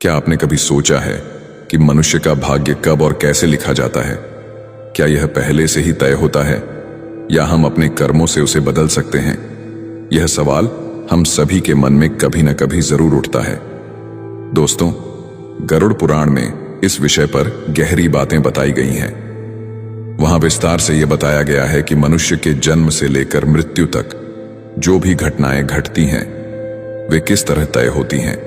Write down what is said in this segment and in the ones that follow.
क्या आपने कभी सोचा है कि मनुष्य का भाग्य कब और कैसे लिखा जाता है? क्या यह पहले से ही तय होता है या हम अपने कर्मों से उसे बदल सकते हैं? यह सवाल हम सभी के मन में कभी न कभी जरूर उठता है। दोस्तों, गरुड़ पुराण में इस विषय पर गहरी बातें बताई गई हैं। वहां विस्तार से यह बताया गया है कि मनुष्य के जन्म से लेकर मृत्यु तक जो भी घटनाएं घटती हैं वे किस तरह तय होती हैं।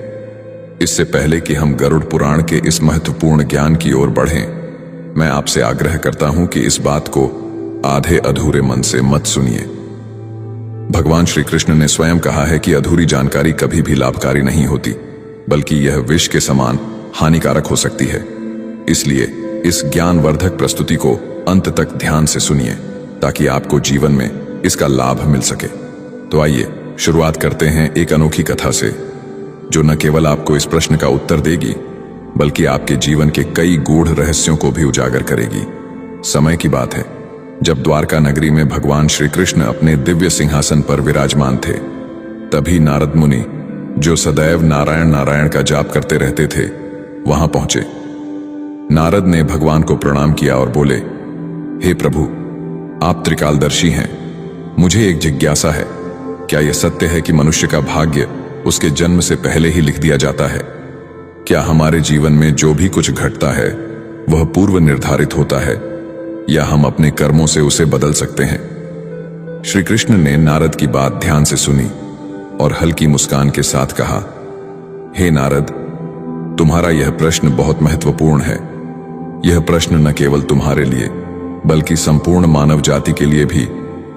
इससे पहले कि हम गरुड़ पुराण के इस महत्वपूर्ण ज्ञान की ओर बढ़ें, मैं आपसे आग्रह करता हूं कि इस बात को आधे अधूरे मन से मत सुनिए। भगवान श्री कृष्ण ने स्वयं कहा है कि अधूरी जानकारी कभी भी लाभकारी नहीं होती, बल्कि यह विष के समान हानिकारक हो सकती है। इसलिए इस ज्ञानवर्धक प्रस्तुति को अंत तक ध्यान से सुनिए ताकि आपको जीवन में इसका लाभ मिल सके। तो आइए शुरुआत करते हैं एक अनोखी कथा से, जो न केवल आपको इस प्रश्न का उत्तर देगी बल्कि आपके जीवन के कई गूढ़ रहस्यों को भी उजागर करेगी। समय की बात है जब द्वारका नगरी में भगवान श्री कृष्ण अपने दिव्य सिंहासन पर विराजमान थे। तभी नारद मुनि, जो सदैव नारायण नारायण का जाप करते रहते थे, वहां पहुंचे। नारद ने भगवान को प्रणाम किया और बोले, हे प्रभु, आप त्रिकालदर्शी हैं। मुझे एक जिज्ञासा है, क्या यह सत्य है कि मनुष्य का भाग्य उसके जन्म से पहले ही लिख दिया जाता है? क्या हमारे जीवन में जो भी कुछ घटता है वह पूर्व निर्धारित होता है या हम अपने कर्मों से उसे बदल सकते हैं? श्री कृष्ण ने नारद की बात ध्यान से सुनी और हल्की मुस्कान के साथ कहा, हे नारद, तुम्हारा यह प्रश्न बहुत महत्वपूर्ण है। यह प्रश्न न केवल तुम्हारे लिए बल्कि संपूर्ण मानव जाति के लिए भी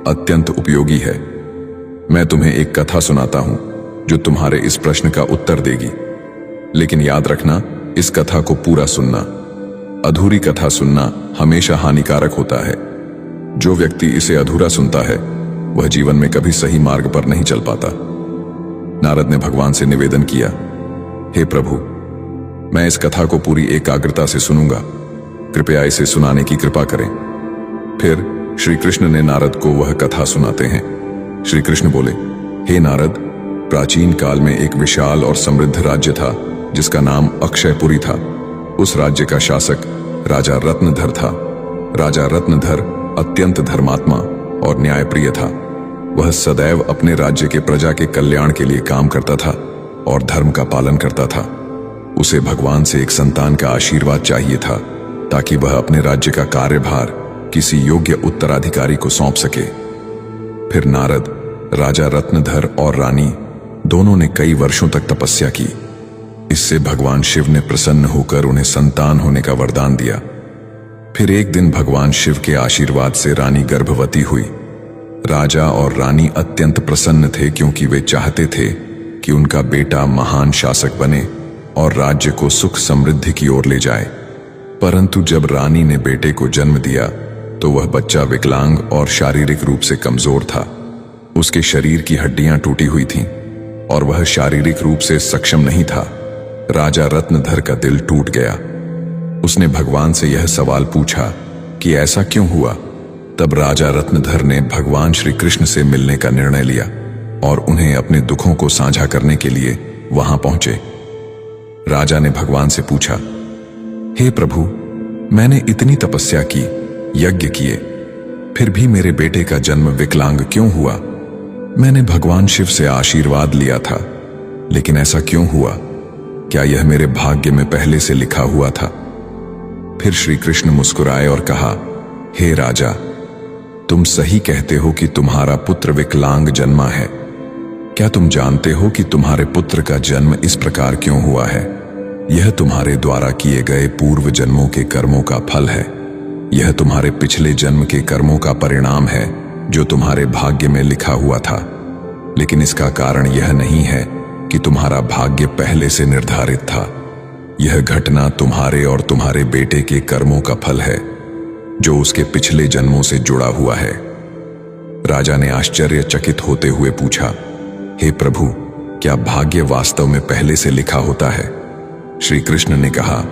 अत्यंत उपयोगी है। मैं तुम्हें एक कथा सुनाता हूं जो तुम्हारे इस प्रश्न का उत्तर देगी। लेकिन याद रखना, इस कथा को पूरा सुनना। अधूरी कथा सुनना हमेशा हानिकारक होता है। जो व्यक्ति इसे अधूरा सुनता है वह जीवन में कभी सही मार्ग पर नहीं चल पाता। नारद ने भगवान से निवेदन किया, हे प्रभु, मैं इस कथा को पूरी एकाग्रता से सुनूंगा। कृपया इसे सुनाने की कृपा करें। फिर श्री कृष्ण ने नारद को वह कथा सुनाते हैं। श्री कृष्ण बोले, हे नारद, प्राचीन काल में एक विशाल और समृद्ध राज्य था जिसका नाम अक्षयपुरी था। उस राज्य का शासक राजा रत्नधर था। राजा रत्नधर अत्यंत धर्मात्मा और न्यायप्रिय था। वह सदैव अपने राज्य के प्रजा के कल्याण के लिए काम करता था और धर्म का पालन करता था। उसे भगवान से एक संतान का आशीर्वाद चाहिए था ताकि वह अपने राज्य का कार्यभार किसी योग्य उत्तराधिकारी को सौंप सके। फिर नारद, राजा रत्नधर और रानी दोनों ने कई वर्षों तक तपस्या की। इससे भगवान शिव ने प्रसन्न होकर उन्हें संतान होने का वरदान दिया। फिर एक दिन भगवान शिव के आशीर्वाद से रानी गर्भवती हुई। राजा और रानी अत्यंत प्रसन्न थे क्योंकि वे चाहते थे कि उनका बेटा महान शासक बने और राज्य को सुख समृद्धि की ओर ले जाए। परंतु जब रानी ने बेटे को जन्म दिया तो वह बच्चा विकलांग और शारीरिक रूप से कमजोर था। उसके शरीर की हड्डियां टूटी हुई थीं और वह शारीरिक रूप से सक्षम नहीं था। राजा रत्नधर का दिल टूट गया। उसने भगवान से यह सवाल पूछा कि ऐसा क्यों हुआ। तब राजा रत्नधर ने भगवान श्री कृष्ण से मिलने का निर्णय लिया और उन्हें अपने दुखों को साझा करने के लिए वहां पहुंचे। राजा ने भगवान से पूछा, हे प्रभु, मैंने इतनी तपस्या की, यज्ञ किए, फिर भी मेरे बेटे का जन्म विकलांग क्यों हुआ? मैंने भगवान शिव से आशीर्वाद लिया था, लेकिन ऐसा क्यों हुआ? क्या यह मेरे भाग्य में पहले से लिखा हुआ था? फिर श्री कृष्ण मुस्कुराए और कहा, हे राजा, तुम सही कहते हो कि तुम्हारा पुत्र विकलांग जन्मा है। क्या तुम जानते हो कि तुम्हारे पुत्र का जन्म इस प्रकार क्यों हुआ है? यह तुम्हारे द्वारा किए गए पूर्व जन्मों के कर्मों का फल है। यह तुम्हारे पिछले जन्म के कर्मों का परिणाम है जो तुम्हारे भाग्य में लिखा हुआ था। लेकिन इसका कारण यह नहीं है कि तुम्हारा भाग्य पहले से निर्धारित था। यह घटना तुम्हारे और तुम्हारे बेटे के कर्मों का फल है जो उसके पिछले जन्मों से जुड़ा हुआ है। राजा ने आश्चर्यचकित होते हुए पूछा, हे प्रभु, क्या भाग्य वास्तव में पहले से लिखा होता है? श्री कृष्ण ने कहा,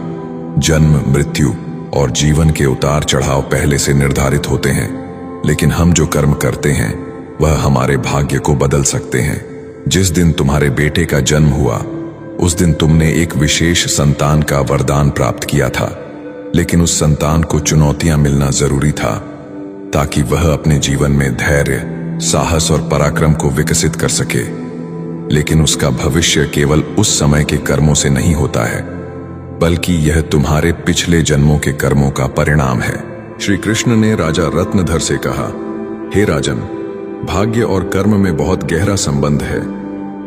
जन्म, मृत्यु और जीवन के उतार चढ़ाव पहले से निर्धारित होते हैं, लेकिन हम जो कर्म करते हैं वह हमारे भाग्य को बदल सकते हैं। जिस दिन तुम्हारे बेटे का जन्म हुआ उस दिन तुमने एक विशेष संतान का वरदान प्राप्त किया था, लेकिन उस संतान को चुनौतियां मिलना जरूरी था ताकि वह अपने जीवन में धैर्य, साहस और पराक्रम को विकसित कर सके। लेकिन उसका भविष्य केवल उस समय के कर्मों से नहीं होता है, बल्कि यह तुम्हारे पिछले जन्मों के कर्मों का परिणाम है। श्री कृष्ण ने राजा रत्नधर से कहा, हे राजन, भाग्य और कर्म में बहुत गहरा संबंध है।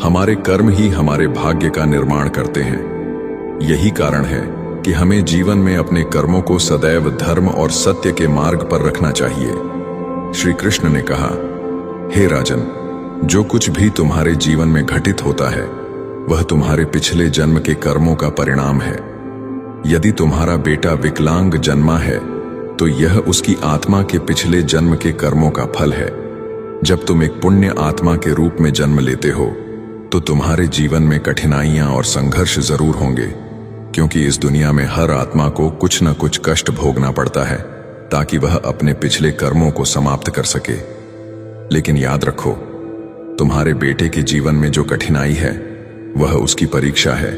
हमारे कर्म ही हमारे भाग्य का निर्माण करते हैं। यही कारण है कि हमें जीवन में अपने कर्मों को सदैव धर्म और सत्य के मार्ग पर रखना चाहिए। श्री कृष्ण ने कहा, हे राजन, जो कुछ भी तुम्हारे जीवन में घटित होता है वह तुम्हारे पिछले जन्म के कर्मों का परिणाम है। यदि तुम्हारा बेटा विकलांग जन्मा है तो यह उसकी आत्मा के पिछले जन्म के कर्मों का फल है। जब तुम एक पुण्य आत्मा के रूप में जन्म लेते हो तो तुम्हारे जीवन में कठिनाइयां और संघर्ष जरूर होंगे, क्योंकि इस दुनिया में हर आत्मा को कुछ न कुछ कष्ट भोगना पड़ता है ताकि वह अपने पिछले कर्मों को समाप्त कर सके। लेकिन याद रखो, तुम्हारे बेटे के जीवन में जो कठिनाई है वह उसकी परीक्षा है।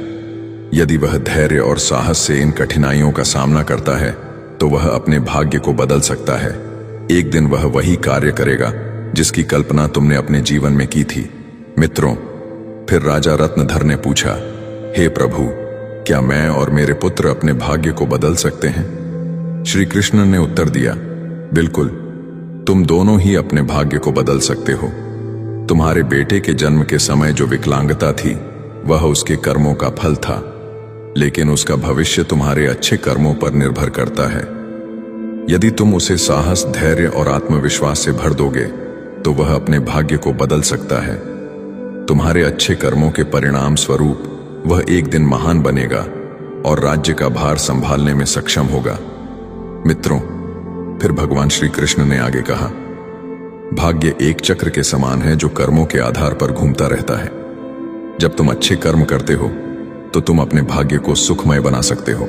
यदि वह धैर्य और साहस से इन कठिनाइयों का सामना करता है तो वह अपने भाग्य को बदल सकता है। एक दिन वह वही कार्य करेगा जिसकी कल्पना तुमने अपने जीवन में की थी। मित्रों, फिर राजा रत्नधर ने पूछा, हे प्रभु, क्या मैं और मेरे पुत्र अपने भाग्य को बदल सकते हैं? श्री कृष्ण ने उत्तर दिया, बिल्कुल, तुम दोनों ही अपने भाग्य को बदल सकते हो। तुम्हारे बेटे के जन्म के समय जो विकलांगता थी वह उसके कर्मों का फल था, लेकिन उसका भविष्य तुम्हारे अच्छे कर्मों पर निर्भर करता है। यदि तुम उसे साहस, धैर्य और आत्मविश्वास से भर दोगे तो वह अपने भाग्य को बदल सकता है। तुम्हारे अच्छे कर्मों के परिणाम स्वरूप वह एक दिन महान बनेगा और राज्य का भार संभालने में सक्षम होगा। मित्रों, फिर भगवान श्री कृष्ण ने आगे कहा, भाग्य एक चक्र के समान है जो कर्मों के आधार पर घूमता रहता है। जब तुम अच्छे कर्म करते हो तो तुम अपने भाग्य को सुखमय बना सकते हो।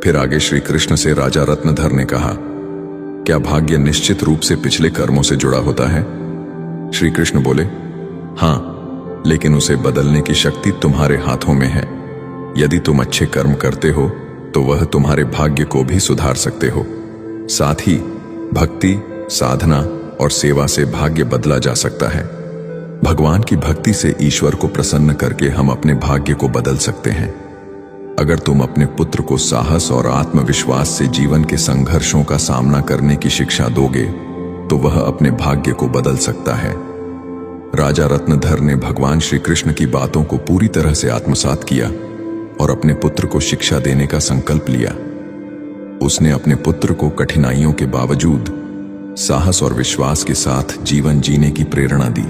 फिर आगे श्री कृष्ण से राजा रत्नधर ने कहा, क्या भाग्य निश्चित रूप से पिछले कर्मों से जुड़ा होता है? श्री कृष्ण बोले, हाँ, लेकिन उसे बदलने की शक्ति तुम्हारे हाथों में है। यदि तुम अच्छे कर्म करते हो तो वह तुम्हारे भाग्य को भी सुधार सकते हो। साथ ही भक्ति, साधना और सेवा से भाग्य बदला जा सकता है। भगवान की भक्ति से ईश्वर को प्रसन्न करके हम अपने भाग्य को बदल सकते हैं। अगर तुम अपने पुत्र को साहस और आत्मविश्वास से जीवन के संघर्षों का सामना करने की शिक्षा दोगे तो वह अपने भाग्य को बदल सकता है। राजा रत्नधर ने भगवान श्री कृष्ण की बातों को पूरी तरह से आत्मसात किया और अपने पुत्र को शिक्षा देने का संकल्प लिया। उसने अपने पुत्र को कठिनाइयों के बावजूद साहस और विश्वास के साथ जीवन जीने की प्रेरणा दी।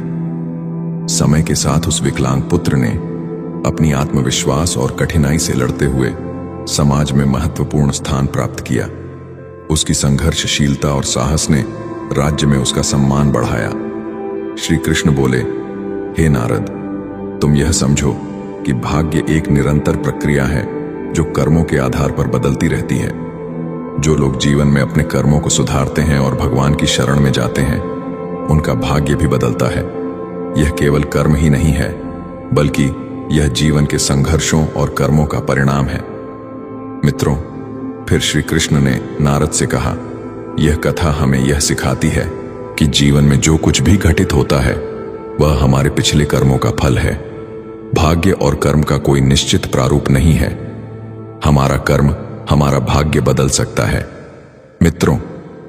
समय के साथ उस विकलांग पुत्र ने अपनी आत्मविश्वास और कठिनाई से लड़ते हुए समाज में महत्वपूर्ण स्थान प्राप्त किया। उसकी संघर्षशीलता और साहस ने राज्य में उसका सम्मान बढ़ाया। श्री कृष्ण बोले, हे नारद, तुम यह समझो कि भाग्य एक निरंतर प्रक्रिया है जो कर्मों के आधार पर बदलती रहती है। जो लोग जीवन में अपने कर्मों को सुधारते हैं और भगवान की शरण में जाते हैं, उनका भाग्य भी बदलता है। यह केवल कर्म ही नहीं है, बल्कि यह जीवन के संघर्षों और कर्मों का परिणाम है। मित्रों, फिर श्री कृष्ण ने नारद से कहा, यह कथा हमें यह सिखाती है कि जीवन में जो कुछ भी घटित होता है वह हमारे पिछले कर्मों का फल है। भाग्य और कर्म का कोई निश्चित प्रारूप नहीं है। हमारा कर्म हमारा भाग्य बदल सकता है। मित्रों,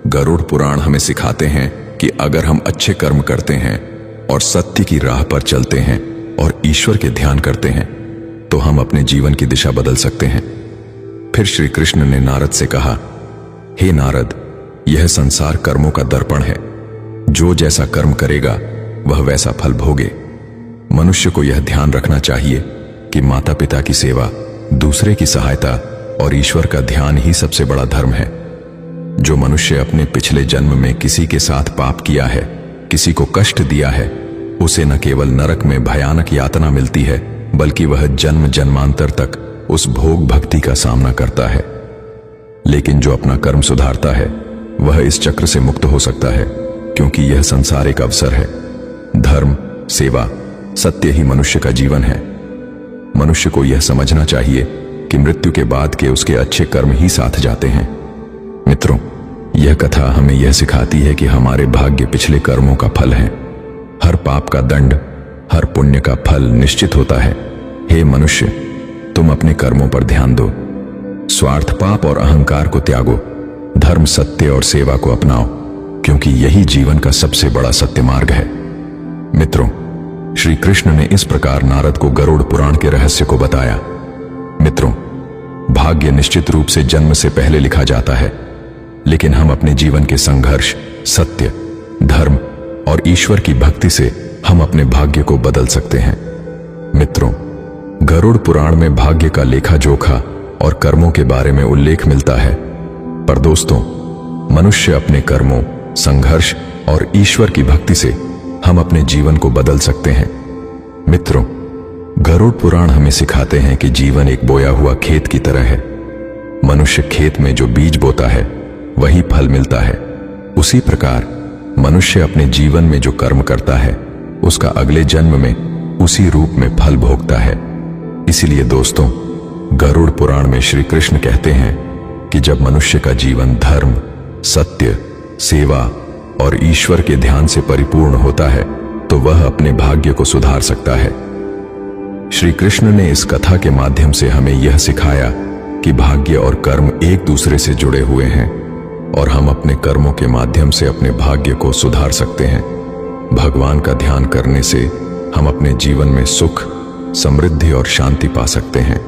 गरुड़ पुराण हमें सिखाते हैं कि अगर हम अच्छे कर्म करते हैं और सत्य की राह पर चलते हैं और ईश्वर के ध्यान करते हैं तो हम अपने जीवन की दिशा बदल सकते हैं। फिर श्री कृष्ण ने नारद से कहा, हे नारद, यह संसार कर्मों का दर्पण है। जो जैसा कर्म करेगा वह वैसा फल भोगे। मनुष्य को यह ध्यान रखना चाहिए कि माता पिता की सेवा, दूसरे की सहायता और ईश्वर का ध्यान ही सबसे बड़ा धर्म है। जो मनुष्य अपने पिछले जन्म में किसी के साथ पाप किया है, किसी को कष्ट दिया है, उसे न केवल नरक में भयानक यातना मिलती है, बल्कि वह जन्म जन्मांतर तक उस भोग भक्ति का सामना करता है। लेकिन जो अपना कर्म सुधारता है वह इस चक्र से मुक्त हो सकता है, क्योंकि यह संसार एक अवसर है। धर्म, सेवा, सत्य ही मनुष्य का जीवन है। मनुष्य को यह समझना चाहिए कि मृत्यु के बाद के उसके अच्छे कर्म ही साथ जाते हैं। मित्रों, यह कथा हमें यह सिखाती है कि हमारे भाग्य पिछले कर्मों का फल है। हर पाप का दंड, हर पुण्य का फल निश्चित होता है। हे मनुष्य, तुम अपने कर्मों पर ध्यान दो। स्वार्थ, पाप और अहंकार को त्यागो। धर्म, सत्य और सेवा को अपनाओ, क्योंकि यही जीवन का सबसे बड़ा सत्य मार्ग है। मित्रों, श्री कृष्ण ने इस प्रकार नारद को गरुड़ पुराण के रहस्य को बताया। मित्रों, भाग्य निश्चित रूप से जन्म से पहले लिखा जाता है, लेकिन हम अपने जीवन के संघर्ष, सत्य, धर्म और ईश्वर की भक्ति से हम अपने भाग्य को बदल सकते हैं। मित्रों, गरुड़ पुराण में भाग्य का लेखा जोखा और कर्मों के बारे में उल्लेख मिलता है। पर दोस्तों, मनुष्य अपने कर्मों, संघर्ष और ईश्वर की भक्ति से हम अपने जीवन को बदल सकते हैं। मित्रों, गरुड़ पुराण हमें सिखाते हैं कि जीवन एक बोया हुआ खेत की तरह है। मनुष्य खेत में जो बीज बोता है वही फल मिलता है। उसी प्रकार मनुष्य अपने जीवन में जो कर्म करता है उसका अगले जन्म में उसी रूप में फल भोगता है। इसीलिए दोस्तों, गरुड़ पुराण में श्री कृष्ण कहते हैं कि जब मनुष्य का जीवन धर्म, सत्य, सेवा और ईश्वर के ध्यान से परिपूर्ण होता है तो वह अपने भाग्य को सुधार सकता है। श्री कृष्ण ने इस कथा के माध्यम से हमें यह सिखाया कि भाग्य और कर्म एक दूसरे से जुड़े हुए हैं और हम अपने कर्मों के माध्यम से अपने भाग्य को सुधार सकते हैं। भगवान का ध्यान करने से हम अपने जीवन में सुख, समृद्धि और शांति पा सकते हैं।